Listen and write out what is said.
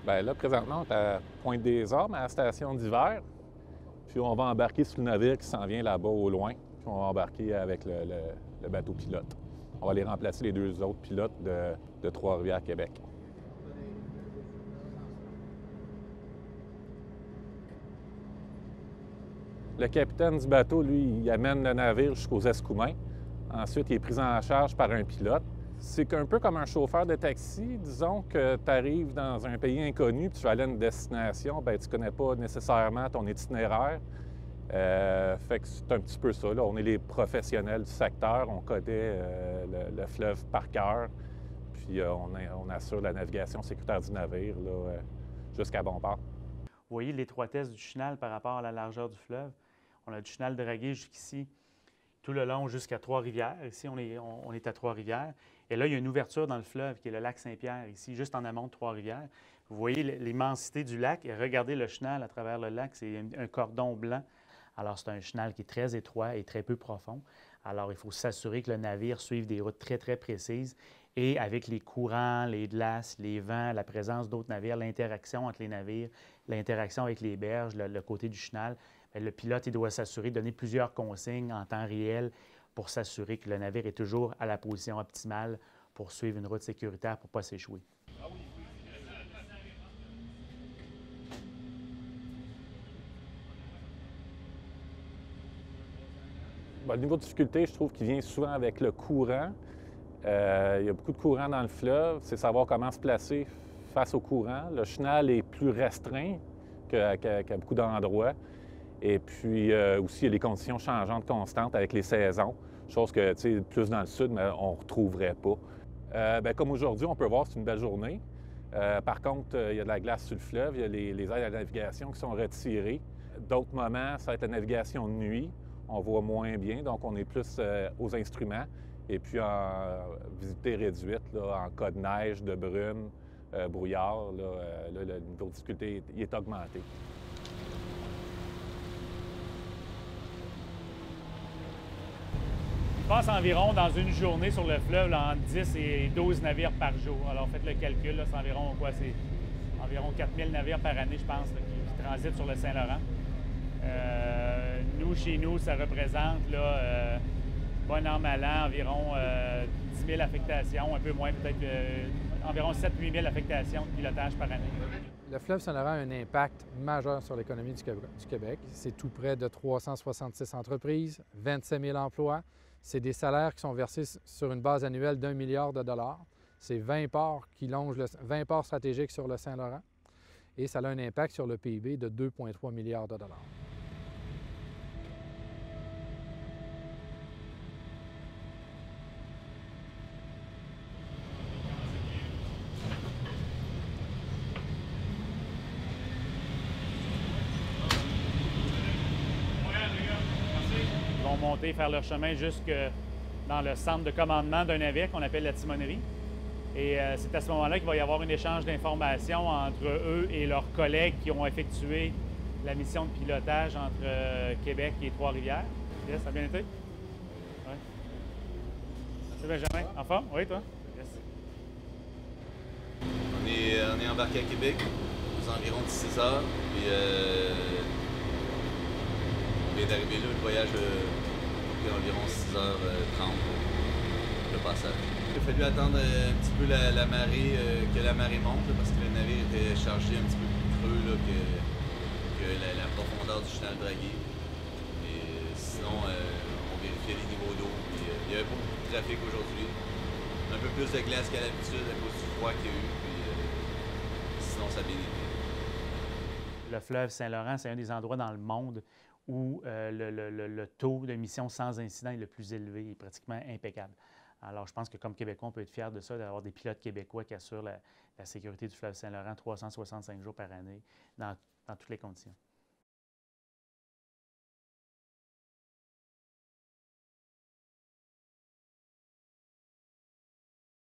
Bien là, présentement, on est à Pointe-des-Armes, à la station d'hiver. Puis on va embarquer sur le navire qui s'en vient là-bas au loin. Puis on va embarquer avec le bateau pilote. On va aller remplacer les deux autres pilotes de Trois-Rivières, Québec. Le capitaine du bateau, lui, il amène le navire jusqu'aux Escoumins. Ensuite, il est pris en charge par un pilote. C'est un peu comme un chauffeur de taxi. Disons que tu arrives dans un pays inconnu puis tu vas aller à une destination, bien, tu ne connais pas nécessairement ton itinéraire. Fait que c'est un petit peu ça. Là. On est les professionnels du secteur, on connaît le fleuve par cœur, puis on assure la navigation sécuritaire du navire là, jusqu'à bon port. Vous voyez l'étroitesse du chenal par rapport à la largeur du fleuve. On a du chenal dragué jusqu'ici, tout le long jusqu'à Trois-Rivières. Ici, on est à Trois-Rivières. Et là, il y a une ouverture dans le fleuve qui est le lac Saint-Pierre, ici, juste en amont de Trois-Rivières. Vous voyez l'immensité du lac et regardez le chenal à travers le lac. C'est un cordon blanc. Alors, c'est un chenal qui est très étroit et très peu profond. Alors, il faut s'assurer que le navire suive des routes très, très précises. Et avec les courants, les glaces, les vents, la présence d'autres navires, l'interaction entre les navires, l'interaction avec les berges, le côté du chenal, bien, le pilote il doit s'assurer de donner plusieurs consignes en temps réel pour s'assurer que le navire est toujours à la position optimale pour suivre une route sécuritaire pour ne pas s'échouer. Bien, le niveau de difficulté, je trouve qu'il vient souvent avec le courant. Il y a beaucoup de courant dans le fleuve. C'est savoir comment se placer face au courant. Le chenal est plus restreint qu'à beaucoup d'endroits. Et puis aussi, il y a les conditions changeantes constantes avec les saisons, chose que, tu sais, plus dans le sud, mais on ne retrouverait pas. Bien, comme aujourd'hui, on peut voir que c'est une belle journée. Par contre, il y a de la glace sur le fleuve, il y a les aides à la navigation qui sont retirées. D'autres moments, ça va être la navigation de nuit. On voit moins bien, donc on est plus aux instruments. Et puis en visite réduite, là, en cas de neige, de brume, brouillard, là, le niveau de difficulté est augmenté. Il passe environ dans une journée sur le fleuve là, entre 10 et 12 navires par jour. Alors faites le calcul, c'est environ quoi? C'est environ 4000 navires par année, je pense, là, qui transitent sur le Saint-Laurent. Nous, chez nous, ça représente, là, bon an, mal an, environ 10 000 affectations, un peu moins, peut-être environ 7-8 000 affectations de pilotage par année. Le fleuve Saint-Laurent a un impact majeur sur l'économie du Québec. C'est tout près de 366 entreprises, 27 000 emplois. C'est des salaires qui sont versés sur une base annuelle d'1 milliard de dollars. C'est 20 ports qui longent 20 ports stratégiques sur le Saint-Laurent. Et ça a un impact sur le PIB de 2,3 milliards de dollars. Ils vont monter, faire leur chemin jusque dans le centre de commandement d'un navire qu'on appelle la timonerie. Et c'est à ce moment-là qu'il va y avoir un échange d'informations entre eux et leurs collègues qui ont effectué la mission de pilotage entre Québec et Trois-Rivières. Yes, ça a bien été? Oui. Merci Benjamin. En forme? Oui, toi? Yes. On est embarqué à Québec aux environs de 6 heures. Puis on vient d'arriver là, le voyage a environ 6h30 pour le passage. Il a fallu attendre un petit peu la marée, que la marée monte, là, parce que le navire était chargé un petit peu plus creux là, que la profondeur du chenal dragué. Et sinon, on vérifiait les niveaux d'eau. Il y avait pas beaucoup de trafic aujourd'hui. Un peu plus de glace qu'à l'habitude à cause du froid qu'il y a eu. Puis, sinon, ça a bien été. Le fleuve Saint-Laurent, c'est un des endroits dans le monde où le taux d'émission sans incident est le plus élevé, il est pratiquement impeccable. Alors, je pense que comme Québécois, on peut être fiers de ça, d'avoir des pilotes québécois qui assurent la sécurité du fleuve Saint-Laurent 365 jours par année dans toutes les conditions.